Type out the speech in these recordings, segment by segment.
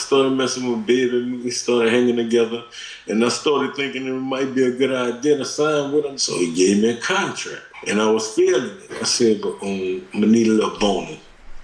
started messing with Baby. We started hanging together, and I started thinking it might be a good idea to sign with him. So he gave me a contract, and I was feeling it. I said, but I'm gonna need a little bonus.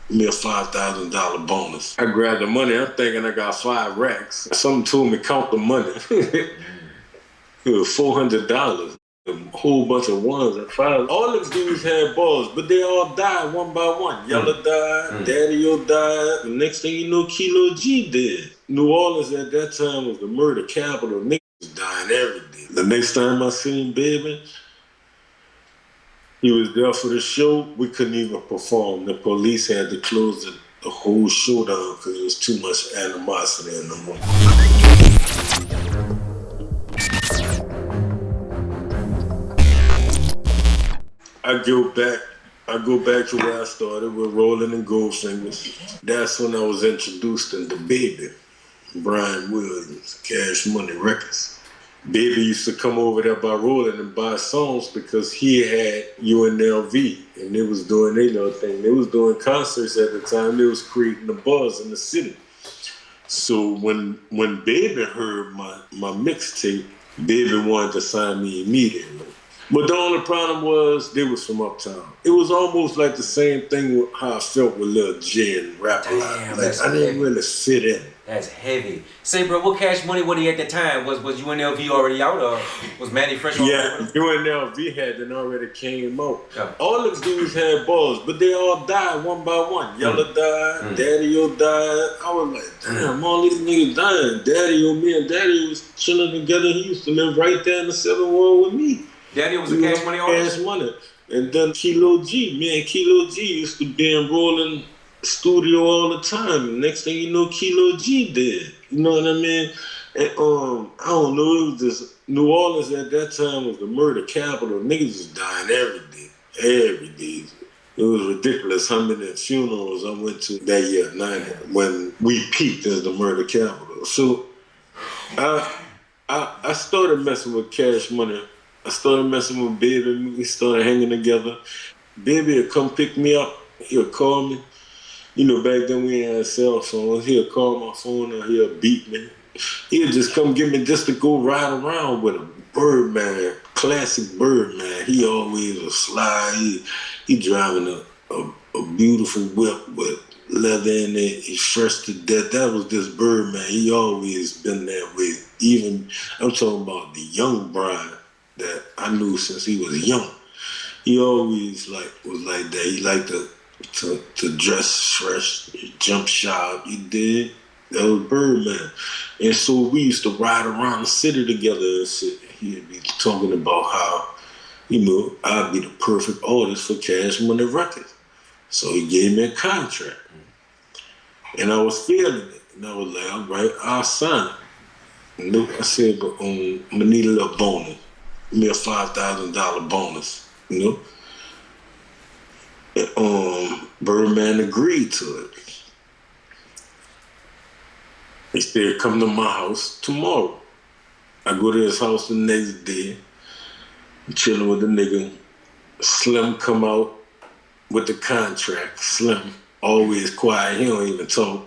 Give me a $5,000 bonus. I grabbed the money. I'm thinking I got 5 racks. Something told me count the money. It was $400. A whole bunch of ones and fives. All the dudes had balls, but they all died one by one. Yella died, Daddy-O died. The next thing you know, Kilo G did. New Orleans at that time was the murder capital. Niggas was dying every day. The next time I seen Baby, he was there for the show. We couldn't even perform. The police had to close the whole show down because there was too much animosity in the room. I go back to where I started with Rolling and Goldfingers. That's when I was introduced into Baby, Brian Williams, Cash Money Records. Baby used to come over there by Rolling and buy songs because he had UNLV and they was doing their little thing. They was doing concerts at the time. They was creating the buzz in the city. So when Baby heard my mixtape, Baby wanted to sign me immediately. But the only problem was they was from Uptown. It was almost like the same thing with how I felt with Lil J and Rap A Lot. Like I didn't really fit in. That's heavy. Say, bro, what Cash Money was he at the time? Was UNLV already out, or was Manny Fresh on? Yeah, UNLV hadn't already came out. Yeah. All the dudes had balls, but they all died one by one. Yella died, Daddy-O died. I was like, damn, all these niggas dying. Daddy-O, me and Daddy was chilling together. He used to live right there in the 7th Ward with me. Daddy was a Cash Money artist? Cash Money. And then Kilo G. Me and Kilo G used to be in Rolling studio all the time. Next thing you know, Kilo G did. You know what I mean? And I don't know, it was just New Orleans at that time was the murder capital. Niggas was dying every day. Every day. It was ridiculous how many funerals I went to that year, 90, when we peaked as the murder capital. So I started messing with Cash Money. I started messing with Baby. We started hanging together. Baby would come pick me up. He'll call me. You know, back then we had cell phones. He'll call my phone or he'll beat me. He'll just come get me just to go ride around with him. Birdman, classic Birdman. He always was sly. He driving a beautiful whip with leather in it. He's fresh to death. That was just Birdman. He always been that way. Even, I'm talking about the young Brian that I knew since he was young. He always was like that. He liked to dress fresh, jump sharp. He did. That was Birdman. And so we used to ride around the city together and shit. He'd be talking about how, you know, I'd be the perfect artist for Cash Money Records. So he gave me a contract. And I was feeling it. And I was like, all right, I'll sign. And I said, but I'm gonna need a little bonus. Give me a $5,000 bonus, you know? And Birdman agreed to it. He said, come to my house tomorrow. I go to his house the next day. I'm chilling with the nigga. Slim come out with the contract. Slim, always quiet. He don't even talk.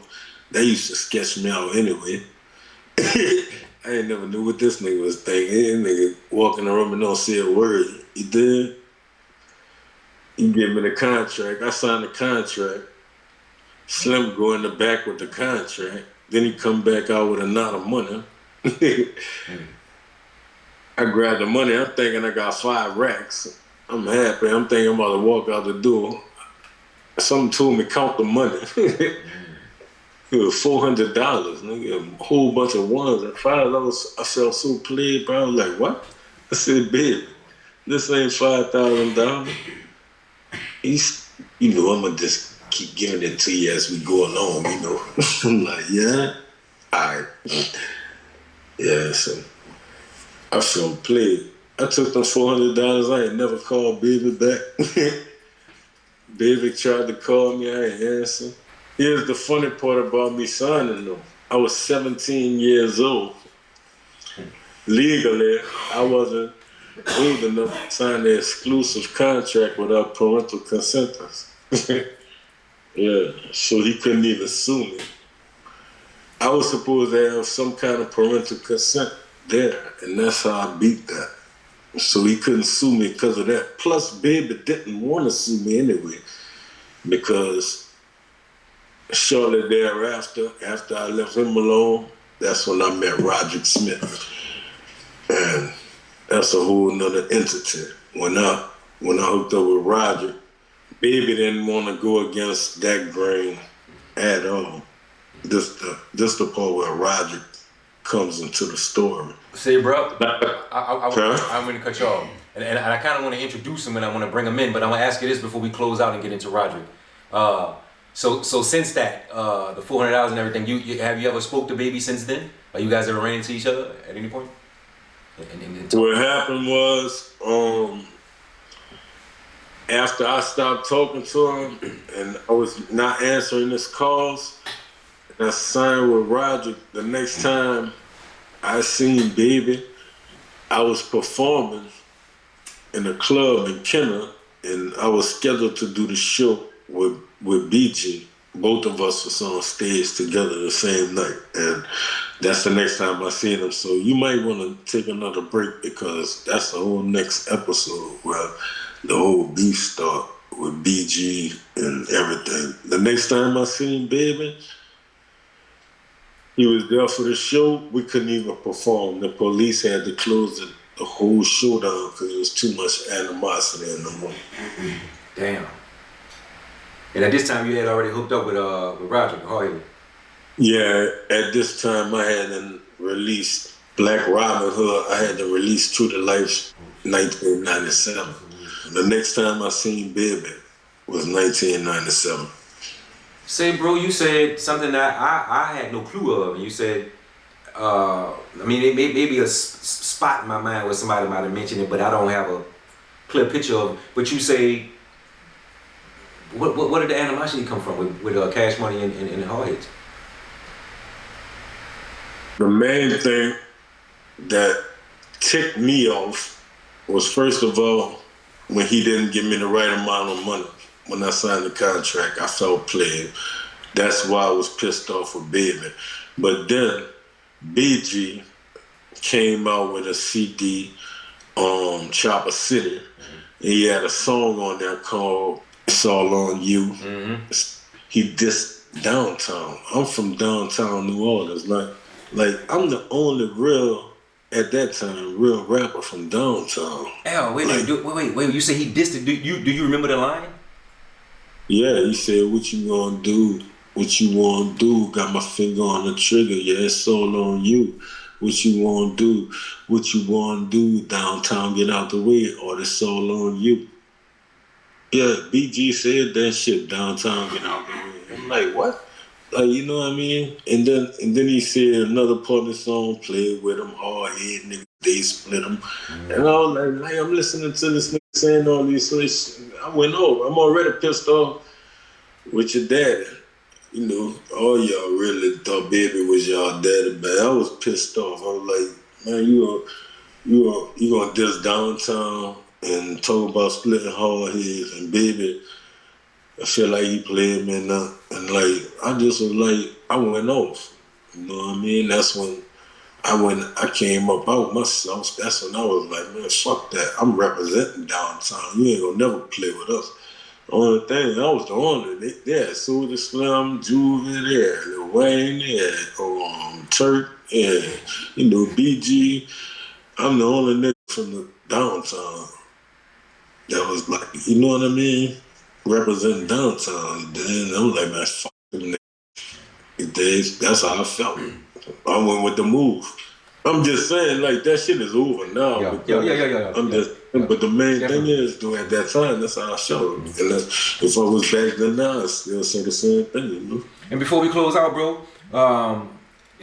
They used to sketch me out anyway. I ain't never knew what this nigga was thinking. This nigga walking around and don't say a word. He did. He gave me the contract. I signed the contract. Slim go in the back with the contract. Then he come back out with a knot of money. I grabbed the money. I'm thinking I got 5 racks. I'm happy. I'm thinking I'm about to walk out the door. Something told me count the money. It was $400, nigga. A whole bunch of ones and fives. I felt so played, bro. I was like, what? I said, babe, this ain't $5,000. You know, I'm gonna just keep giving it to you as we go along, you know. I'm like, yeah? All right. Yeah, so I felt played. I took them $400. I ain't never called Baby back. Baby tried to call me. I ain't answer. Here's the funny part about me signing them. I was 17 years old. Legally, I wasn't old enough to sign the exclusive contract without parental consent. Yeah, so he couldn't even sue me. I was supposed to have some kind of parental consent there, and that's how I beat that. So he couldn't sue me because of that. Plus, Baby didn't want to sue me anyway, because shortly thereafter, after I left him alone, that's when I met Roderick Smith. And that's a whole nother entity. When I hooked up with Roderick, Baby didn't want to go against that grain at all. This the part where Roderick comes into the story. Say, bro, I'm going to cut you off. And I kind of want to introduce him and I want to bring him in, but I want to ask you this before we close out and get into Roderick. So since that, the $400 and everything, you have you ever spoke to Baby since then? Like you guys ever ran into each other at any point? What happened was, after I stopped talking to him and I was not answering his calls, and I signed with Roderick, the next time I seen Baby, I was performing in a club in Kenner, and I was scheduled to do the show with BG. Both of us was on stage together the same night, and that's the next time I seen him. So you might want to take another break, because that's the whole next episode where the whole beef start with BG and everything. The next time I seen Baby, he was there for the show. We couldn't even perform. The police had to close the whole show down because there was too much animosity in the room. Damn. And at this time, you had already hooked up with Roger Hardy. Yeah, at this time, I hadn't released Black Robin Hood. I had to release True to Life 1997. The next time I seen Baby was 1997. Say, bro, you said something that I had no clue of. You said, I mean, it may be a spot in my mind where somebody might have mentioned it, but I don't have a clear picture of it. But you say, what did the animosity come from with Cash Money and Hardheads? The main thing that ticked me off was, first of all, when he didn't give me the right amount of money. When I signed the contract, I felt played. That's why I was pissed off with Baby. But then BG came out with a CD, Chopper City, and he had a song on there called It's All On You. Mm-hmm. He dissed Downtown. I'm from downtown New Orleans. Like I'm the only real, at that time, real rapper from downtown. Wait, you say he dissed it. Do you remember the line? Yeah, he said, what you gonna do? What you wanna do? Got my finger on the trigger, yeah, it's all on you. What you wanna do? What you wanna do? Downtown, get out the way, or it's all on you. Yeah, BG said that shit, downtown, get out the way. I'm like, what? Like, you know what I mean? And then he said another part of the song, played with him, hard head niggas, they split him. And I was like, I'm listening to this nigga saying all these, so I went over. I'm already pissed off with your daddy. You know, all y'all really thought Baby was y'all daddy, but I was pissed off. I was like, man, you gonna diss Downtown and talk about splitting hard heads, and Baby, I feel like he played me now. And like, I just was like, I went off. You know what I mean? That's when I came up out myself. That's when I was like, man, fuck that. I'm representing Downtown. You ain't gonna never play with us. Only thing, I was the only. They had Soulja Slim, Juvie, they had Lil Wayne, they had Turk, and you know, BG. I'm the only nigga from the downtown that was like, you know what I mean? Representing downtown. Then I'm like, man, fuck them niggas. That's how I felt. I went with the move. I'm just saying, like, that shit is over now. Yeah. But the main thing is, though, at that time, that's how I felt. Mm-hmm. And if I was back then now, I still say the same thing, you know? And before we close out, bro,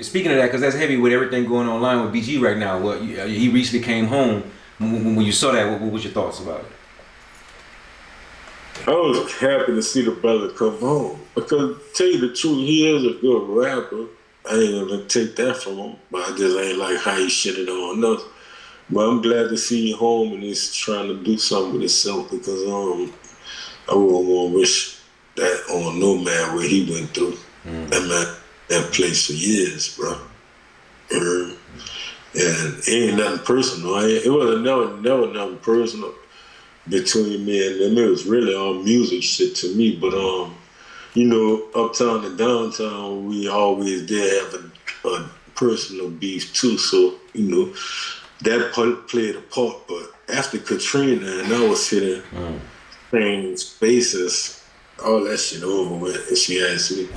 speaking of that, because that's heavy with everything going online with BG right now. Well, he recently came home. When you saw that, what was your thoughts about it? I was happy to see the brother come home. Because, to tell you the truth, he is a good rapper. I ain't gonna take that from him, but I just ain't like how he shitted on us. But I'm glad to see him home and he's trying to do something with himself, because I wouldn't want to wish that on no man what he went through. That that place for years, bro. And it ain't nothing personal. It was never nothing personal between me and them. It was really all music shit to me. But you know, uptown and downtown, we always did have a personal beef too. So you know, that played a part. But after Katrina, and I was hitting same spaces, all that shit over with. If she asked me.